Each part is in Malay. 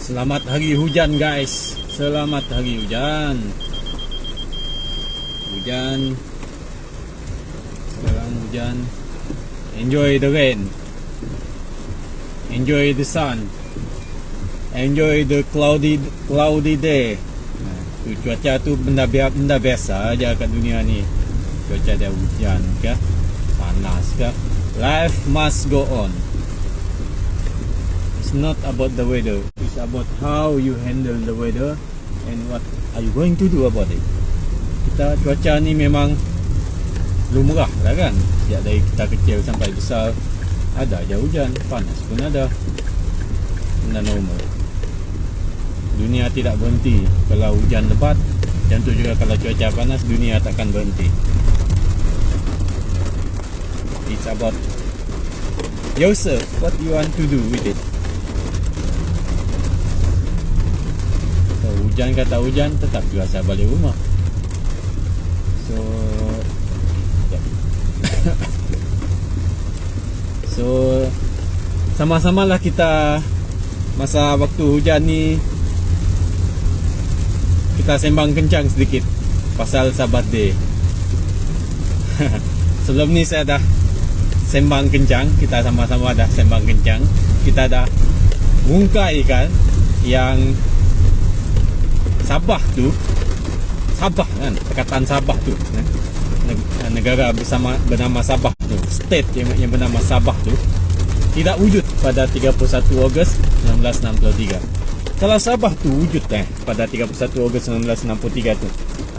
Selamat hari hujan guys. Selamat hari hujan. Sekarang hujan. Enjoy the rain. Enjoy the sun. Enjoy the cloudy day. Cuaca tu benda biasa aja kat dunia ni. Cuaca dia hujan ke, panas ke, life must go on. It's not about the weather. It's about how you handle the weather and what are you going to do about it. Cuaca ni memang lumrah lah kan. Sejak dari kita kecil sampai besar ada aja hujan, panas pun ada. Benda normal. Dunia tidak berhenti kalau hujan lebat. Macam tu juga kalau cuaca panas, dunia takkan berhenti. It's about yourself, what you want to do with it. So, hujan kata hujan, tetap juga saya balik rumah. So, so sama-samalah kita masa waktu hujan ni kita sembang kencang sedikit pasal Sabat Day. Sebelum ni saya dah sembang kencang, kita sama-sama dah sembang kencang. Kita dah ungkaikan yang Sabah tu, Sabah kan, perkataan Sabah tu, negara bernama Sabah tu, state yang bernama Sabah tu tidak wujud pada 31 Ogos 1963. Kalau Sabah tu wujud pada 31 Ogos 1963 tu,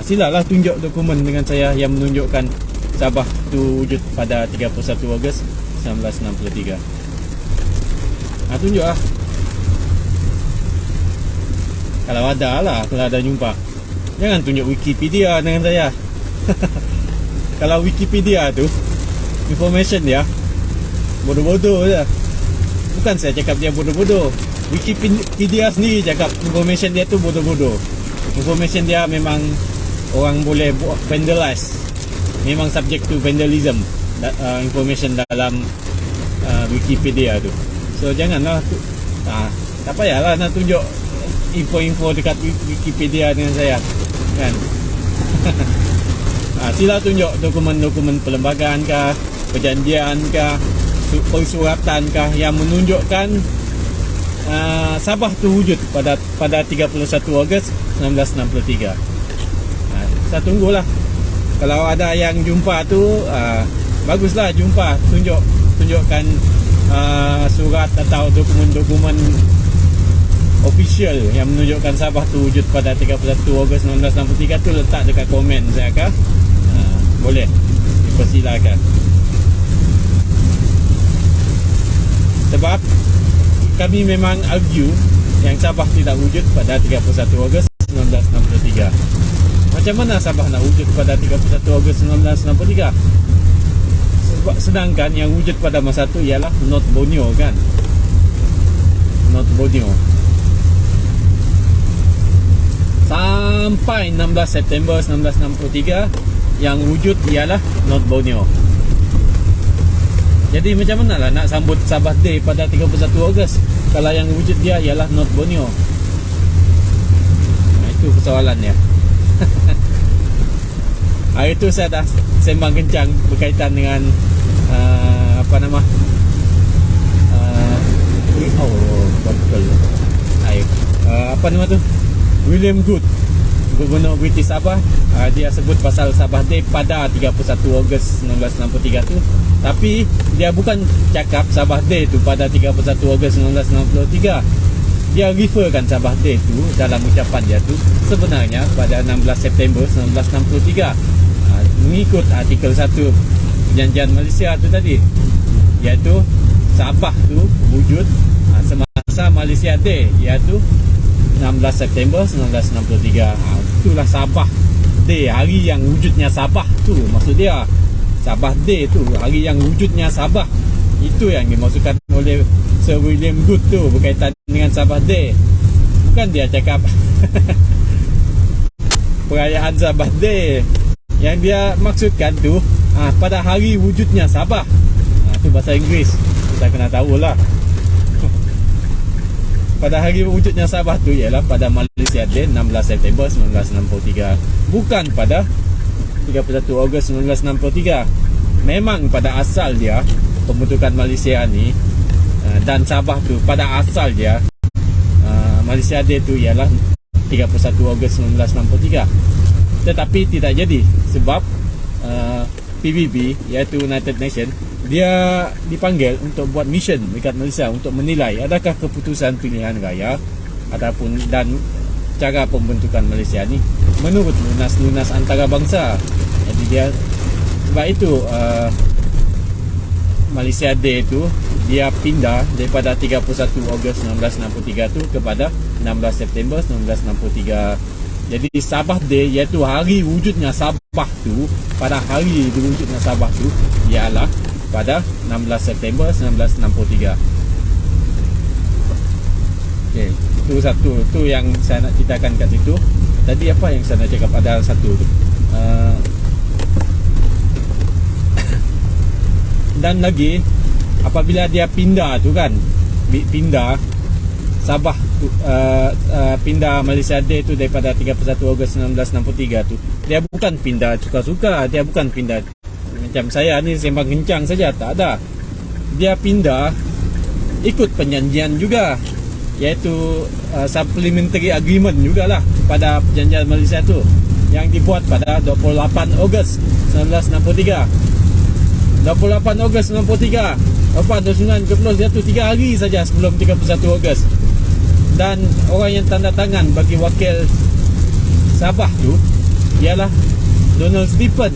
silalah tunjuk dokumen dengan saya yang menunjukkan Sabah tu wujud pada 31 Ogos 1963. Tunjuk lah. Kalau ada lah, kalau ada jumpa. Jangan tunjuk Wikipedia dengan saya. Kalau Wikipedia tu information dia bodoh-bodoh je. Bukan saya cakap dia bodoh-bodoh, Wikipedia sendiri cakap information dia tu bodoh-bodoh. Information dia memang orang boleh vandalize. Memang subject to vandalism, information dalam Wikipedia tu. So janganlah tak payahlah nak tunjuk info-info dekat Wikipedia dengan saya kan. Sila tunjuk dokumen-dokumen perlembagaan kah, perjanjian kah, persuratan kah yang menunjukkan Sabah tu wujud pada 31 Ogos 1963. Saya tunggulah. Kalau ada yang jumpa tu, baguslah jumpa, tunjukkan surat atau dokumen-dokumen official yang menunjukkan Sabah tu wujud pada 31 Ogos 1963 tu, letak dekat komen saya kah? Boleh, dipersilakan. Sebab kami memang argue yang Sabah tidak wujud pada 31 Ogos 1963. Macam mana Sabah nak wujud pada 31 Ogos 1963? Sedangkan yang wujud pada masa tu ialah North Borneo kan. North Borneo. Sampai 16 September 1963 yang wujud ialah North Borneo. Jadi macam mana lah nak sambut Sabah Day pada 31 Ogos kalau yang wujud dia ialah North Borneo? Itu persoalannya. Hari tu saya dah sembang kencang berkaitan dengan apa nama tu, William Good, Gubernur British Sabah. Dia sebut pasal Sabah Day pada 31 Ogos 1963 tu, tapi dia bukan cakap Sabah Day tu pada 31 Ogos 1963. Dia referkan Sabah Day tu dalam ucapan dia tu sebenarnya pada 16 September 1963, mengikut artikel 1 Perjanjian Malaysia tu tadi, iaitu Sabah tu wujud semasa Malaysia Day, iaitu 16 September 1963. Itulah Sabah Day, hari yang wujudnya Sabah tu. Maksud dia Sabah Day tu hari yang wujudnya Sabah. Itu yang dimaksudkan oleh Sir William Good tu berkaitan dengan Sabah Day. Bukan dia cakap perayaan Sabah Day. Yang dia maksudkan tu pada hari wujudnya Sabah. Itu bahasa Inggeris, kita kena tahulah. pada hari wujudnya Sabah tu ialah pada Malaysia Day 16 September 1963, bukan pada 31 Ogos 1963. Memang pada asal dia pembentukan Malaysia ni dan Sabah tu pada asal dia Malaysia Day tu ialah 31 Ogos 1963. Tetapi tidak jadi sebab PBB iaitu United Nations dia dipanggil untuk buat mission dekat Malaysia untuk menilai adakah keputusan pilihan raya ataupun dan cara pembentukan Malaysia ni menurut lunas-lunas antarabangsa. Jadi dia sebab itu Malaysia Day tu dia pindah daripada 31 Ogos 1963 tu kepada 16 September 1963. Jadi Sabah Day iaitu hari wujudnya Sabah tu, pada hari wujudnya Sabah tu ialah pada 16 September 1963. Okey, itu satu tu yang saya nak ceritakan kat situ. Tadi apa yang saya nak cakap ada satu tu. Dan lagi apabila dia pindah tu kan, pindah Sabah pindah Malaysia Day tu daripada 31 Ogos 1963 tu, dia bukan pindah suka-suka, dia bukan pindah macam saya ni sembang kencang saja, tak ada. Dia pindah ikut perjanjian juga, iaitu supplementary agreement jugalah pada perjanjian Malaysia tu yang dibuat pada 28 Ogos 1963. 28 Ogos 1963, 29 dia tu 3 hari saja sebelum 31 Ogos. Dan orang yang tanda tangan bagi wakil Sabah tu ialah Donald Stephen.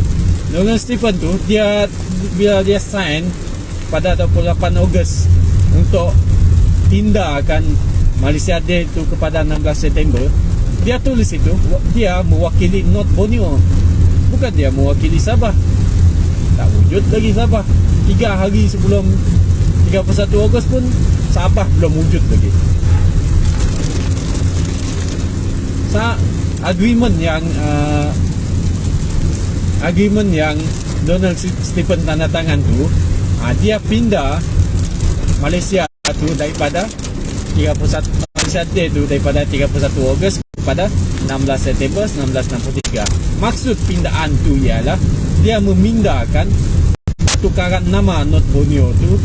Donald Stephen tu dia bila dia sign pada 28 Ogos untuk pindahkan Malaysia Day tu kepada 16 September, dia tulis itu dia mewakili North Borneo, bukan dia mewakili Sabah. Tak wujud lagi Sabah. 3 hari sebelum 31 Ogos pun Sabah belum wujud lagi. Agreement yang Donald Stephen tanda tangan tu, dia pindah Malaysia tu daripada 31 Malaysia Day tu daripada 31 Ogos kepada 16 September 1963. Maksud pindahan tu ialah dia memindahkan tukaran nama North Borneo tu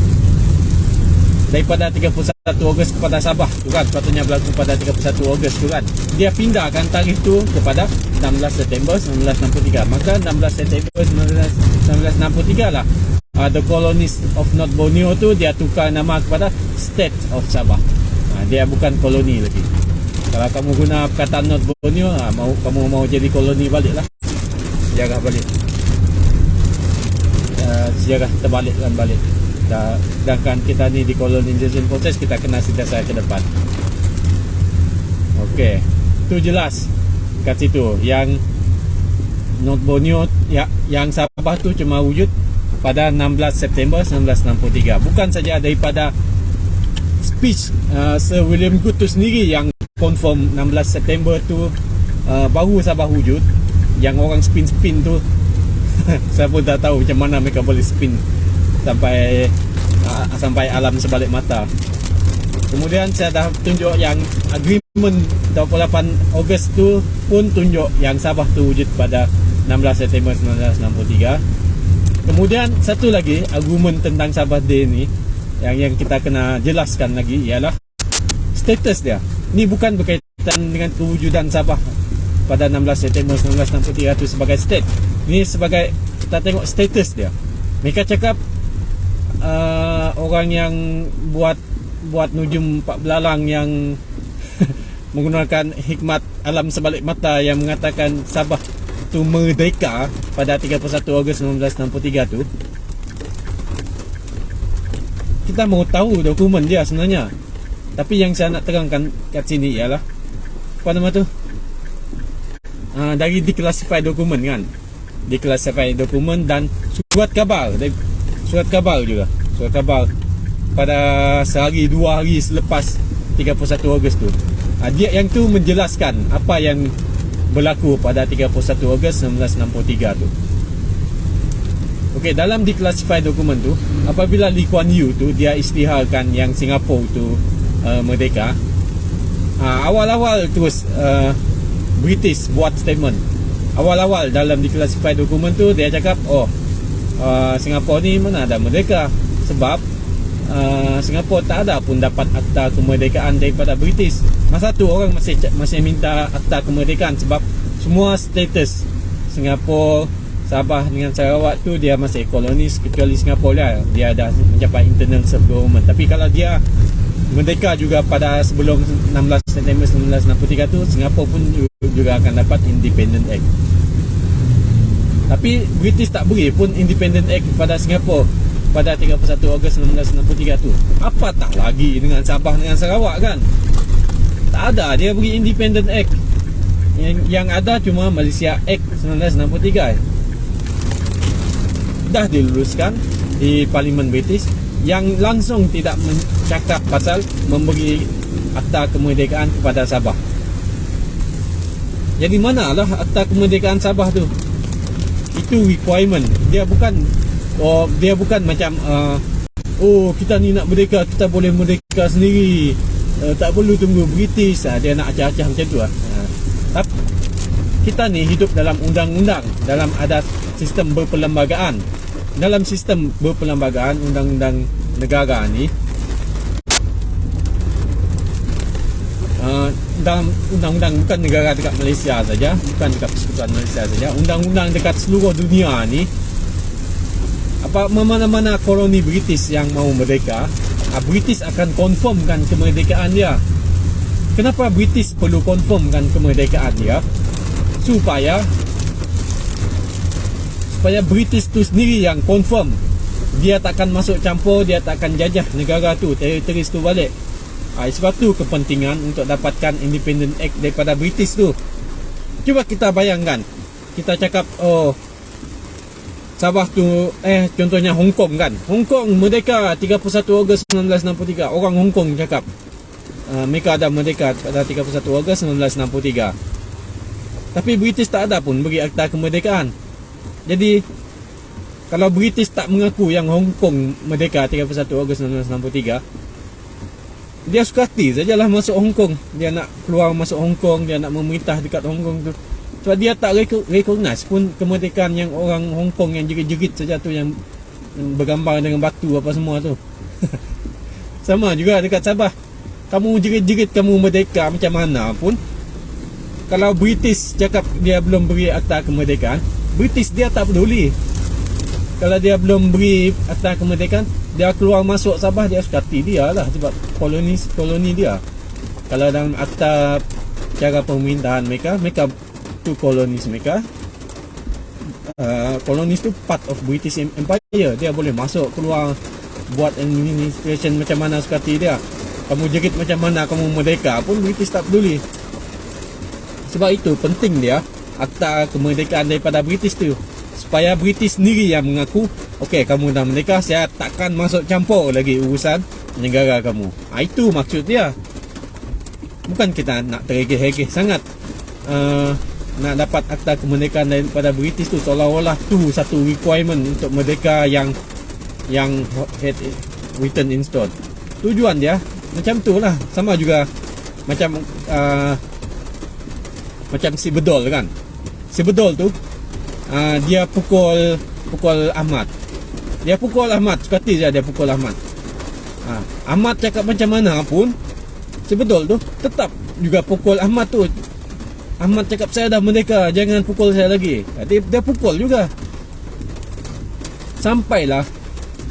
daripada 31 Ogos kepada Sabah tu kan, sepatutnya berlaku pada 31 Ogos tu kan. Dia pindahkan tarikh tu kepada 16 September 1963. Maka 16 September 1963 lah the colonies of North Borneo tu dia tukar nama kepada State of Sabah. Dia bukan koloni lagi. Kalau kamu guna perkataan North Borneo, kamu mau jadi koloni balik lah. Sejarah balik, sejarah terbalikkan balik. Sedangkan kita ni di colonization process, kita kena sentiasa ke depan. Okey, tu jelas kat situ yang North Borneo yang Sabah tu cuma wujud pada 16 September 1963. Bukan saja daripada speech Sir William Good tu sendiri yang confirm 16 September tu baru Sabah wujud. Yang orang spin-spin tu saya pun tak tahu macam mana mereka boleh spin sampai alam sebalik mata. Kemudian saya dah tunjuk yang agreement 28 Ogos tu pun tunjuk yang Sabah tu wujud pada 16 September 1963. Kemudian satu lagi argument tentang Sabah Day ni yang kita kena jelaskan lagi ialah status dia. Ni bukan berkaitan dengan kewujudan Sabah pada 16 September 1963 tu sebagai state. Ni sebagai kita tengok status dia. Mereka cakap orang yang buat nujum Pak Belalang yang menggunakan hikmat alam sebalik mata yang mengatakan Sabah tu merdeka pada 31 Ogos 1963 tu, kita mau tahu dokumen dia sebenarnya. Tapi yang saya nak terangkan kat sini ialah apa nama tu, dari declassified dokumen kan, declassified dokumen dan surat khabar juga, surat khabar pada sehari 2 hari selepas 31 Ogos tu. Dia yang tu menjelaskan apa yang berlaku pada 31 Ogos 1963 tu. Okey, dalam declassified dokumen tu, apabila Lee Kuan Yew tu dia isytiharkan yang Singapura tu merdeka, Awal-awal terus British buat statement. Awal-awal dalam declassified dokumen tu dia cakap, Singapura ni mana ada merdeka, sebab Singapura tak ada pun dapat akta kemerdekaan daripada British. Masa tu orang masih minta akta kemerdekaan sebab semua status Singapura, Sabah dengan Sarawak tu dia masih kolonis, kecuali Singapura lah, dia ada mencapai internal self-government. Tapi kalau dia merdeka juga pada sebelum 16 September 1963 tu, Singapura pun juga akan dapat Independent Act. Tapi British tak beri pun Independent Act kepada Singapura pada 31 Ogos 1963 tu. Apa tak lagi dengan Sabah dengan Sarawak kan? Tak ada dia beri Independent Act. Yang ada cuma Malaysia Act 1963. Dah diluluskan di Parlimen British yang langsung tidak mencakap pasal memberi akta kemerdekaan kepada Sabah. Jadi manalah akta kemerdekaan Sabah tu? Itu requirement. Dia bukan macam kita ni nak merdeka, kita boleh merdeka sendiri, tak perlu tunggu British. Dia nak acah-acah macam tu lah. Tapi kita ni hidup dalam undang-undang, dalam ada sistem berperlembagaan. Dalam sistem berperlembagaan undang-undang negara ni, dalam undang-undang bukan negara dekat Malaysia saja, bukan dekat Persekutuan Malaysia saja, undang-undang dekat seluruh dunia ni, mana-mana koloni British yang mau merdeka, British akan confirmkan kemerdekaan dia. Kenapa British perlu confirmkan kemerdekaan dia? Supaya British tu sendiri yang confirm. Dia takkan masuk campur, dia takkan jajah negara tu, teritori tu balik. Sebab tu kepentingan untuk dapatkan Independent Act daripada British tu. Cuba kita bayangkan, kita cakap Sabah tu, contohnya Hong Kong kan. Hong Kong merdeka 31 Ogos 1963. Orang Hong Kong cakap mereka ada merdeka pada 31 Ogos 1963. Tapi British tak ada pun beri akta kemerdekaan. Jadi kalau British tak mengaku yang Hong Kong merdeka 31 Ogos 1963, dia suka hati sajalah masuk Hong Kong. Dia nak keluar masuk Hong Kong, dia nak memerintah dekat Hong Kong tu. Sebab dia tak recognize pun kemerdekaan yang orang Hong Kong yang jerit-jerit saja tu, yang bergambar dengan batu apa semua tu. Sama juga dekat Sabah. Kamu jerit-jerit kamu merdeka macam mana pun, kalau British cakap dia belum beri akta kemerdekaan, British dia tak peduli. Kalau dia belum beri akta kemerdekaan, dia keluar masuk Sabah, dia suka hati dia lah, sebab koloni dia. Kalau dalam akta cara pemerintahan mereka tu kolonis mereka, kolonis tu part of British Empire. Dia boleh masuk keluar, buat administration macam mana suka hati dia. Kamu jerit macam mana kamu merdeka pun British tak peduli. Sebab itu penting dia akta kemerdekaan daripada British tu, supaya British sendiri yang mengaku, okey kamu dah merdeka, saya takkan masuk campur lagi urusan negara kamu. Itu maksud dia. Bukan kita nak terhegeh-hegeh sangat, nak dapat akta kemerdekaan daripada British tu seolah-olah tu satu requirement untuk merdeka yang written in stone. Tujuan dia macam tu lah. Sama juga macam si Bedol kan. Si Bedol tu dia pukul Ahmad. Dia pukul Ahmad, suka hati je dia pukul Ahmad. Ahmad cakap macam mana pun, si Bedol tu tetap juga pukul Ahmad tu. Ahmad cakap saya dah merdeka, jangan pukul saya lagi. Dia pukul juga. Sampailah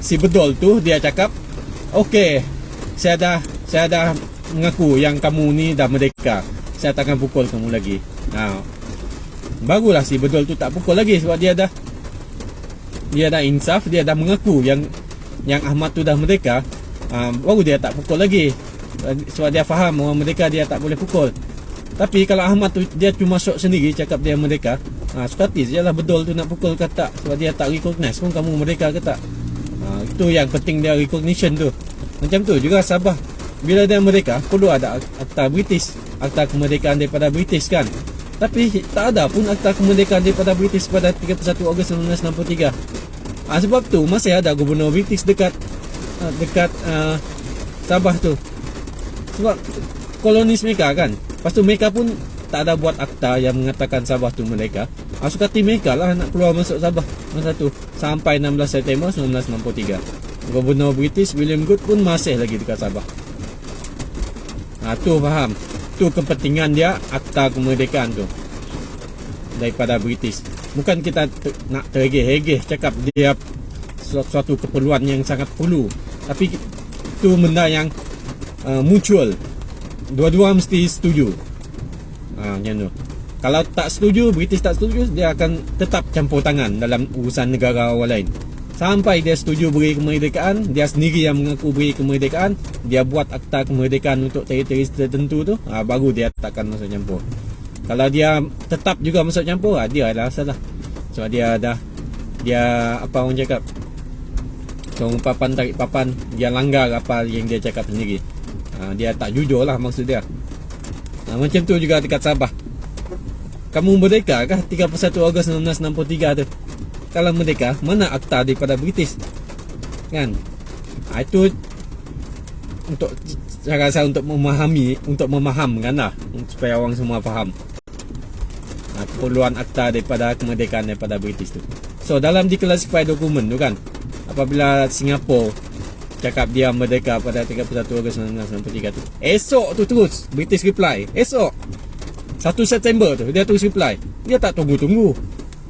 si Bedol tu dia cakap, okey, saya dah mengaku yang kamu ni dah merdeka, saya takkan pukul kamu lagi. Barulah si Bedol tu tak pukul lagi, sebab dia dah insaf, dia dah mengaku yang Ahmad tu dah merdeka. Baru dia tak pukul lagi, sebab dia faham orang merdeka dia tak boleh pukul. Tapi kalau Ahmad tu dia cuma syok sendiri cakap dia merdeka, suka hati sajalah Bedol tu nak pukul ke tak, sebab dia tak recognize pun kamu merdeka ke tak. Itu yang penting, dia recognition tu. Macam tu juga Sabah, bila dia merdeka perlu ada akta British, akta kemerdekaan daripada British kan. Tapi tak ada pun akta kemerdekaan daripada British pada 31 Ogos 1963. Sebab tu masih ada gubernur British dekat Sabah tu. Sebab kolonis mereka kan. Lepas tu mereka pun tak ada buat akta yang mengatakan Sabah tu mereka. Suka hati mereka lah nak keluar masuk Sabah masa tu sampai 16 September 1963. Gubernur British William Good pun masih lagi dekat Sabah. Tu faham. Tu kepentingan dia akta kemerdekaan tu daripada British. Bukan kita nak terhegeh-hegeh cakap dia suatu keperluan yang sangat perlu, tapi tu benda yang mutual. Dua-dua mesti setuju. Macam tu. Kalau tak setuju, British tak setuju, dia akan tetap campur tangan dalam urusan negara orang lain. Sampai dia setuju beri kemerdekaan, dia sendiri yang mengaku beri kemerdekaan, dia buat akta kemerdekaan untuk teritori tertentu tu, baru dia takkan masuk campur. Kalau dia tetap juga masuk campur, dia adalah salah. Sebab dia apa orang cakap, seorang papan tarik papan, dia langgar apa yang dia cakap sendiri. Dia tak jujur lah maksud dia. Macam tu juga dekat Sabah. Kamu merdeka kah 31 Ogos 1963 tu? Kalau merdeka, mana akta daripada British? Kan? Itu untuk saya rasa untuk memahamkan lah, supaya orang semua faham keperluan akta daripada kemerdekaan daripada British tu. So dalam declassified dokumen tu kan, apabila Singapura cakap dia merdeka pada 31 Ogos 1963 tu, esok tu terus British reply. Esok 1 September tu dia terus reply. Dia tak tunggu-tunggu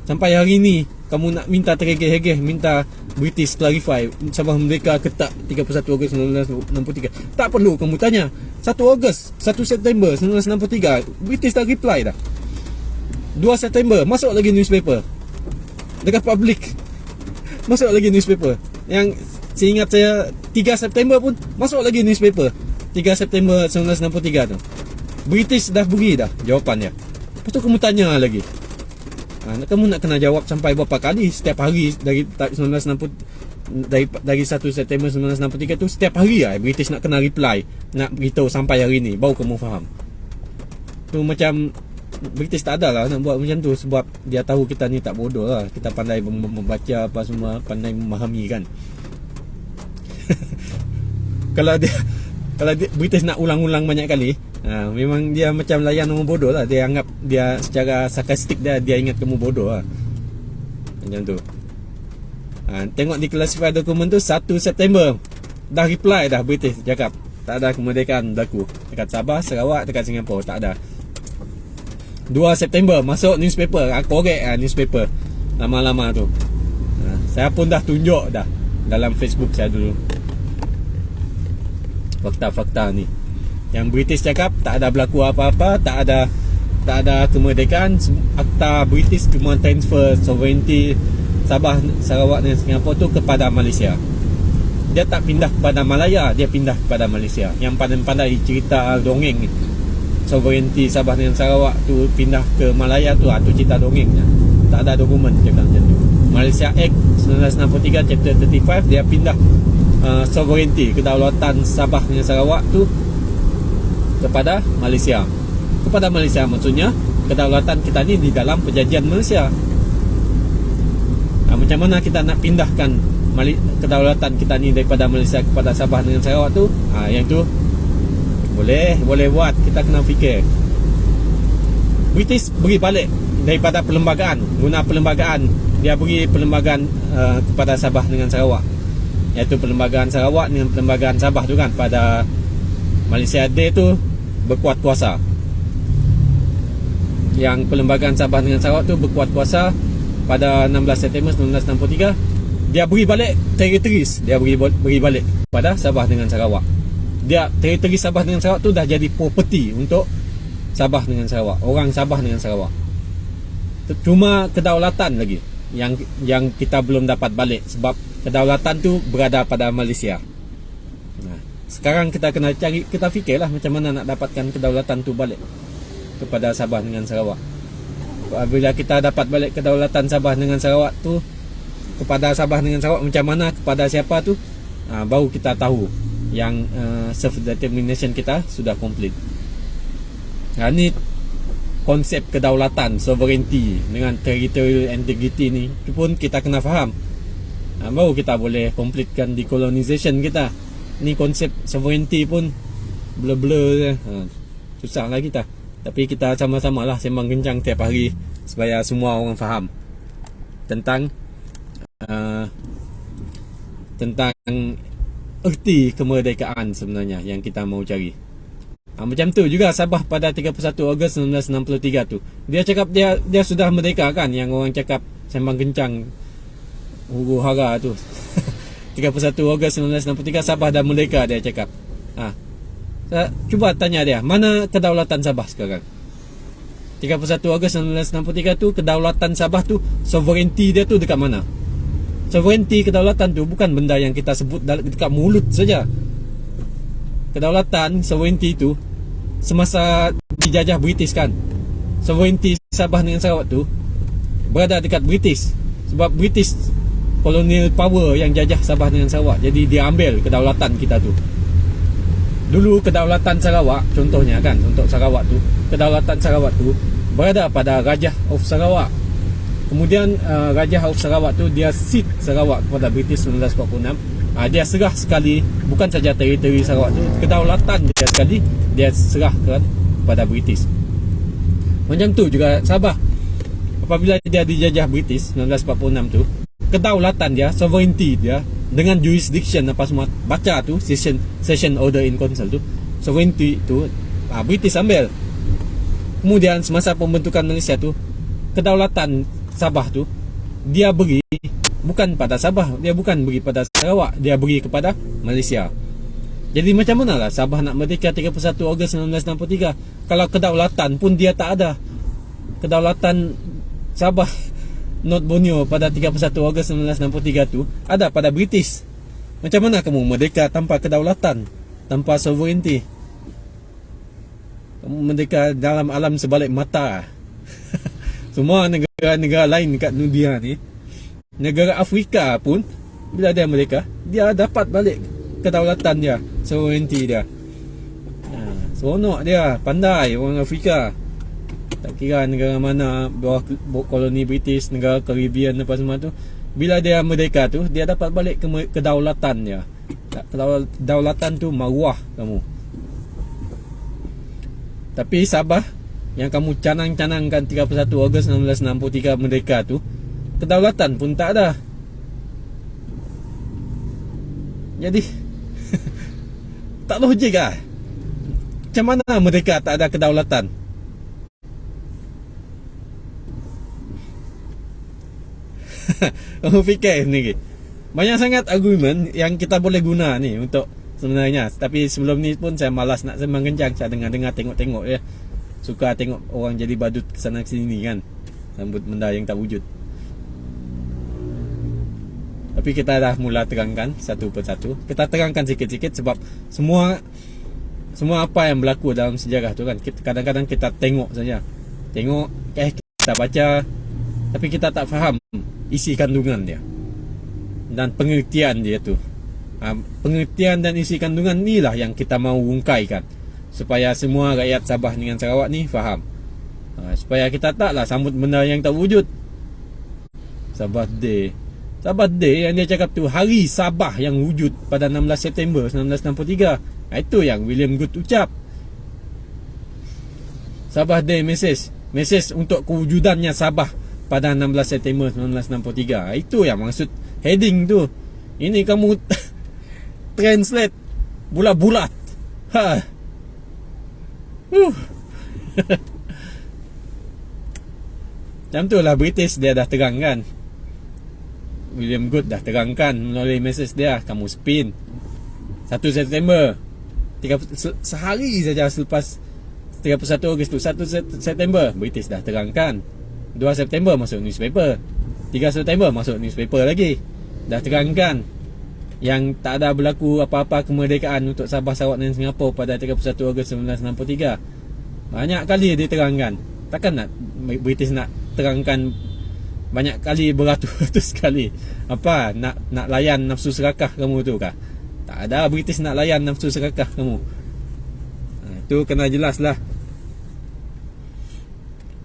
sampai hari ni. Kamu nak minta terhegeh-hegeh, minta British clarify Sabah merdeka ke tak 31 Ogos 1963. Tak perlu kamu tanya. 1 Ogos, 1 September 1963 British dah reply dah. 2 September masuk lagi newspaper dekat public. Masuk lagi newspaper. Yang seingat saya 3 September pun masuk lagi newspaper. 3 September 1963 tu British dah beri dah jawapan dia. Lepas tu kamu tanya lagi. Kamu nak kena jawab sampai berapa kali setiap hari dari 1960 dari 1 September 1963 tu, setiap hari British nak kena reply, nak beritahu sampai hari ni baru kamu faham. Tu macam British tak ada lah nak buat macam tu, sebab dia tahu kita ni tak bodoh lah. Kita pandai membaca apa semua, pandai memahami kan. Kalau dia British nak ulang-ulang banyak kali, memang dia macam layan orang bodoh lah. Dia anggap, dia secara sarkastik dia ingat kamu bodoh lah. Macam tu. Tengok di classified dokumen tu 1 September dah reply dah British cakap tak ada kemerdekaan berlaku dekat Sabah, Sarawak, dekat Singapura, tak ada. 2 September masuk newspaper, korek newspaper lama-lama tu. Saya pun dah tunjuk dah dalam Facebook saya dulu fakta-fakta ni. Yang British cakap tak ada berlaku apa-apa, tak ada kemerdekaan. Akta British cuma transfer sovereignty Sabah, Sarawak dan Singapura tu kepada Malaysia. Dia tak pindah kepada Malaya, dia pindah kepada Malaysia. Yang pandai-pandai cerita dongeng sovereignty Sabah dan Sarawak tu pindah ke Malaya tu, cerita dongengnya. Tak ada dokumen cakap macam tu. Malaysia Act 1963 Chapter 35 dia pindah sovereignty, kedaulatan Sabah dan Sarawak tu kepada Malaysia. Kepada Malaysia maksudnya kedaulatan kita ni di dalam perjanjian Malaysia. Macam mana kita nak pindahkan kedaulatan kita ni daripada Malaysia kepada Sabah dengan Sarawak tu? Yang tu boleh buat, kita kena fikir. British beri balik daripada perlembagaan, guna perlembagaan, dia beri perlembagaan kepada Sabah dengan Sarawak, iaitu perlembagaan Sarawak dengan perlembagaan Sabah tu kan, pada Malaysia Day tu berkuat kuasa. Yang perlembagaan Sabah dengan Sarawak tu berkuat kuasa pada 16 September 1963. Dia beri balik territories, dia beri balik pada Sabah dengan Sarawak. Dia teritori Sabah dengan Sarawak tu dah jadi property untuk Sabah dengan Sarawak, orang Sabah dengan Sarawak. Cuma kedaulatan lagi yang kita belum dapat balik, sebab kedaulatan tu berada pada Malaysia. Sekarang kita kena cari, kita fikirlah macam mana nak dapatkan kedaulatan tu balik kepada Sabah dengan Sarawak. Bila kita dapat balik kedaulatan Sabah dengan Sarawak tu kepada Sabah dengan Sarawak, macam mana, kepada siapa tu, baru kita tahu yang self determination kita sudah complete. Ni konsep kedaulatan, sovereignty dengan territorial integrity ni pun kita kena faham, baru kita boleh completekan decolonization kita. Ni konsep sovereignty pun blur-blur je. susah lah kita. Tapi kita sama-sama lah sembang kencang tiap hari supaya semua orang faham tentang tentang erti kemerdekaan sebenarnya yang kita mau cari. Macam tu juga Sabah pada 31 Ogos 1963 tu. Dia cakap dia sudah merdeka kan, yang orang cakap sembang kencang huru hara tu. 31 Ogos 1963 Sabah dah merdeka, dia cakap. Cuba tanya dia, mana kedaulatan Sabah sekarang? 31 Ogos 1963 tu, kedaulatan Sabah tu, sovereignty dia tu dekat mana? Sovereignty, kedaulatan tu bukan benda yang kita sebut dekat mulut saja. Kedaulatan, sovereignty tu semasa dijajah British kan. Sovereignty Sabah dengan Sarawak tu berada dekat British. Sebab British colonial power yang jajah Sabah dengan Sarawak. Jadi dia ambil kedaulatan kita tu. Dulu kedaulatan Sarawak, contohnya kan, untuk Sarawak tu, kedaulatan Sarawak tu berada pada Rajah of Sarawak. Kemudian Rajah of Sarawak tu dia cede Sarawak kepada British 1946. Dia serah sekali, bukan saja teritori Sarawak tu, kedaulatan dia sekali dia serahkan kepada British. Macam tu juga Sabah, apabila dia dijajah British 1946 tu, kedaulatan dia, sovereignty dia dengan jurisdiction apa semua, baca tu session order in council tu, sovereignty tu British ambil. Kemudian semasa pembentukan Malaysia tu, kedaulatan Sabah tu dia beri bukan pada Sabah, dia bukan beri pada Sarawak, dia beri kepada Malaysia. Jadi macam mana lah Sabah nak merdeka 31 Ogos 1963 kalau kedaulatan pun dia tak ada? Kedaulatan Sabah North Borneo pada 31 Ogos 1963 tu ada pada British. Macam mana kamu merdeka tanpa kedaulatan, tanpa sovereignty? Kamu merdeka dalam alam sebalik mata. Semua negara-negara lain kat dunia ni, negara Afrika pun bila dia merdeka, dia dapat balik kedaulatan dia, sovereignty dia. Seronok dia, pandai orang Afrika. Tak kira negara mana bawah koloni British, negara Caribbean apa semua tu, bila dia merdeka tu, dia dapat balik kedaulatan dia. Kedaulatan tu maruah kamu. Tapi Sabah yang kamu canang-canangkan 31 Ogos 1963 merdeka tu, kedaulatan pun tak ada. Jadi tak logik lah. Macam mana merdeka tak ada kedaulatan? Kamu fikir ni, banyak sangat argument yang kita boleh guna ni untuk sebenarnya. Tapi sebelum ni pun saya malas nak sembang kencang. Saya dengar-dengar, tengok-tengok ya. Suka tengok orang jadi badut kesana sini kan, sambut benda yang tak wujud. Tapi kita dah mula terangkan satu persatu. Kita terangkan sikit-sikit sebab semua apa yang berlaku dalam sejarah tu kan, kadang-kadang kita tengok saja. Tengok, kita baca, tapi kita tak faham isi kandungan dia dan pengertian dia tu. Pengertian dan isi kandungan inilah yang kita mau ungkaikan supaya semua rakyat Sabah dengan Sarawak ni faham. Supaya kita taklah sambut benda yang tak wujud. Sabah Day yang dia cakap tu hari Sabah yang wujud pada 16 September 1963. Itu yang William Good ucap. Sabah Day message untuk kewujudannya Sabah pada 16 September 1963. Itu yang maksud heading tu. Ini kamu translate bulat-bulat. Macam tu lah British dia dah terangkan. William Good dah terangkan melalui message dia. Kamu spin 1 September, sehari saja selepas 31 Ogos tu, 1 September British dah terangkan. 2 September masuk newspaper, 3 September masuk newspaper lagi. Dah terangkan yang tak ada berlaku apa-apa kemerdekaan untuk Sabah, Sarawak dan Singapura pada 31 Ogos 1963. Banyak kali diterangkan. Takkan nak British nak terangkan banyak kali, beratus-ratus kali? Apa, nak layan nafsu serakah kamu tu kah? Tak ada British nak layan nafsu serakah kamu. Itu kena jelas lah.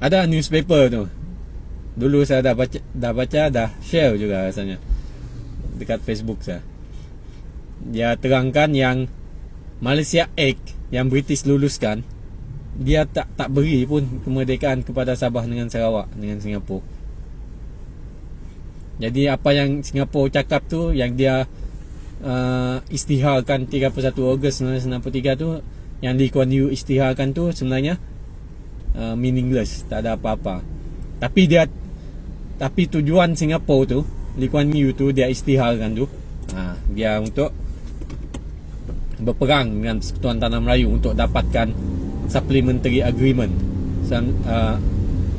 Ada newspaper tu, dulu saya dah baca, dah share juga rasanya dekat Facebook saya. Dia terangkan yang Malaysia Act yang British luluskan dia tak beri pun kemerdekaan kepada Sabah dengan Sarawak dengan Singapura. Jadi apa yang Singapura cakap tu, yang dia istiharkan 31 Ogos 1963 tu, yang Lee Kuan Yew istiharkan tu sebenarnya meaningless, tak ada apa-apa. Tapi tujuan Singapura tu, Lee Kuan Yew tu dia istiharkan tu, dia untuk berperang dengan Persekutuan Tanah Melayu untuk dapatkan supplementary agreement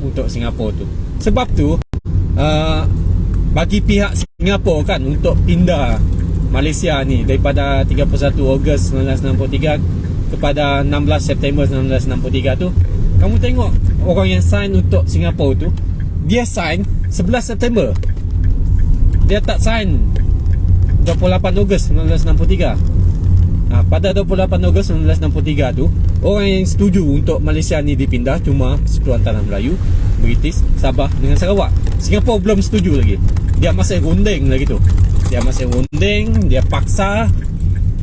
untuk Singapura tu. Sebab tu bagi pihak Singapura kan untuk pindah Malaysia ni daripada 31 Ogos 1963 kepada 16 September 1963 tu, kamu tengok orang yang sign untuk Singapura tu, dia sign 11 September. Dia tak sign 28 Ogos 1963. Pada 28 Ogos 1963 tu, orang yang setuju untuk Malaysia ni dipindah cuma Persekutuan Tanah Melayu, British, Sabah dengan Sarawak. Singapura belum setuju lagi. Dia masih runding lagi tu. Dia masih runding, dia paksa.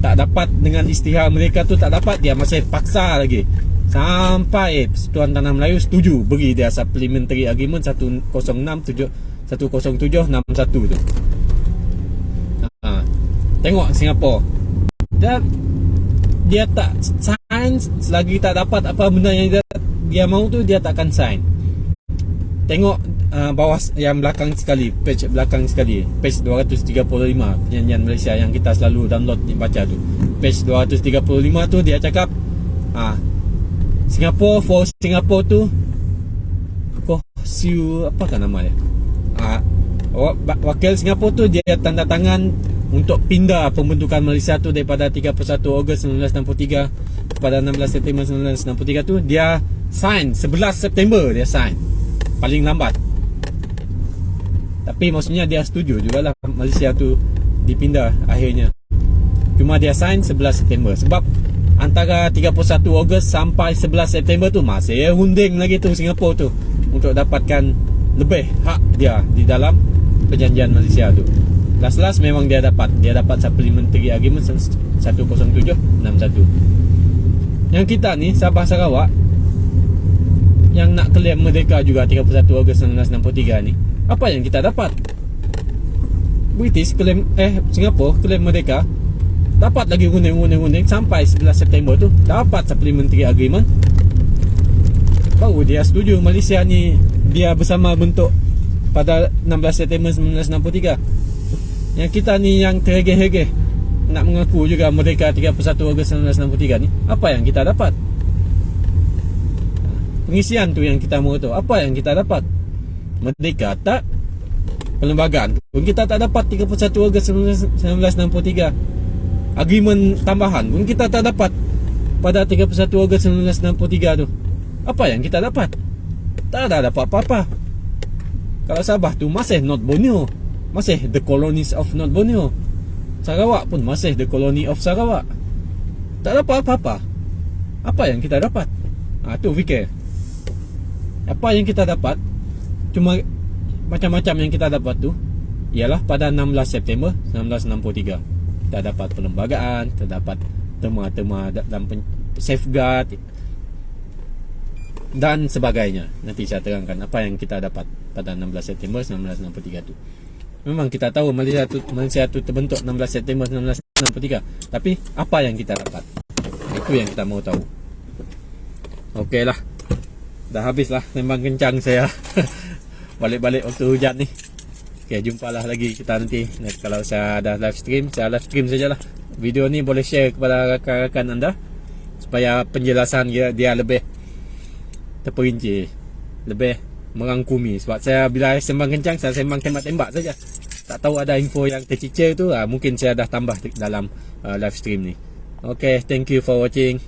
Tak dapat dengan istihar mereka tu, tak dapat, dia masih paksa lagi sampai Persekutuan Tanah Melayu setuju beri dia supplementary agreement 10761 tu. Tengok Singapura, dia tak sign selagi tak dapat apa benda yang dia mau tu, dia takkan sign. Tengok bawah yang belakang sekali, page belakang sekali, page 235 Perjanjian Malaysia yang kita selalu download baca tu. Page 235 tu dia cakap Singapore for Singapore tu apa nama dia? Wakil Singapura tu dia tanda tangan untuk pindah pembentukan Malaysia tu daripada 31 Ogos 1963 kepada 16 September 1963 tu, dia sign 11 September dia sign paling lambat. Tapi maksudnya dia setuju jugalah Malaysia tu dipindah akhirnya. Cuma dia sign 11 September sebab antara 31 Ogos sampai 11 September tu masih runding lagi tu Singapura tu untuk dapatkan lebih hak dia di dalam Perjanjian Malaysia tu. Last memang dia dapat supplementary agreement 10761. Yang kita ni Sabah Sarawak yang nak claim merdeka juga 31 Ogos 1963 ni, apa yang kita dapat? British claim Singapura claim merdeka, dapat lagi runding sampai 11 September tu dapat supplementary agreement. Baru dia setuju Malaysia ni dia bersama bentuk pada 16 September 1963. Yang kita ni yang terhegeh-hegeh nak mengaku juga merdeka 31 Ogos 1963 ni, apa yang kita dapat? Pengisian tu yang kita mahu tahu, apa yang kita dapat? Merdeka tak? Perlembagaan pun kita tak dapat 31 Ogos 1963. Agreement tambahan pun kita tak dapat pada 31 Ogos 1963 tu. Apa yang kita dapat? Tak ada dapat apa-apa. Kalau Sabah tu masih North Borneo, masih the colonies of North Borneo. Sarawak pun masih the colony of Sarawak. Tak dapat apa-apa. Apa yang kita dapat? Tu fikir. Apa yang kita dapat? Cuma macam-macam yang kita dapat tu ialah pada 16 September 1963 tak dapat perlembagaan, tak dapat tema-tema dalam safeguard dan sebagainya. Nanti saya terangkan apa yang kita dapat pada 16 September 1963 tu. Memang kita tahu Malaysia tu terbentuk 16 September 1963, tapi apa yang kita dapat? Itu yang kita mau tahu. Okey lah, dah habis lah memang kencang saya balik-balik waktu hujan ni. Okay, jumpalah lagi kita nanti. Kalau saya ada live stream, saya live stream sajalah. Video ni boleh share kepada rakan-rakan anda supaya penjelasan dia lebih terperinci, lebih merangkumi. Sebab saya bila sembang kencang, saya sembang tembak-tembak saja. Tak tahu ada info yang tercicir tu, mungkin saya dah tambah dalam live stream ni. Okay, thank you for watching.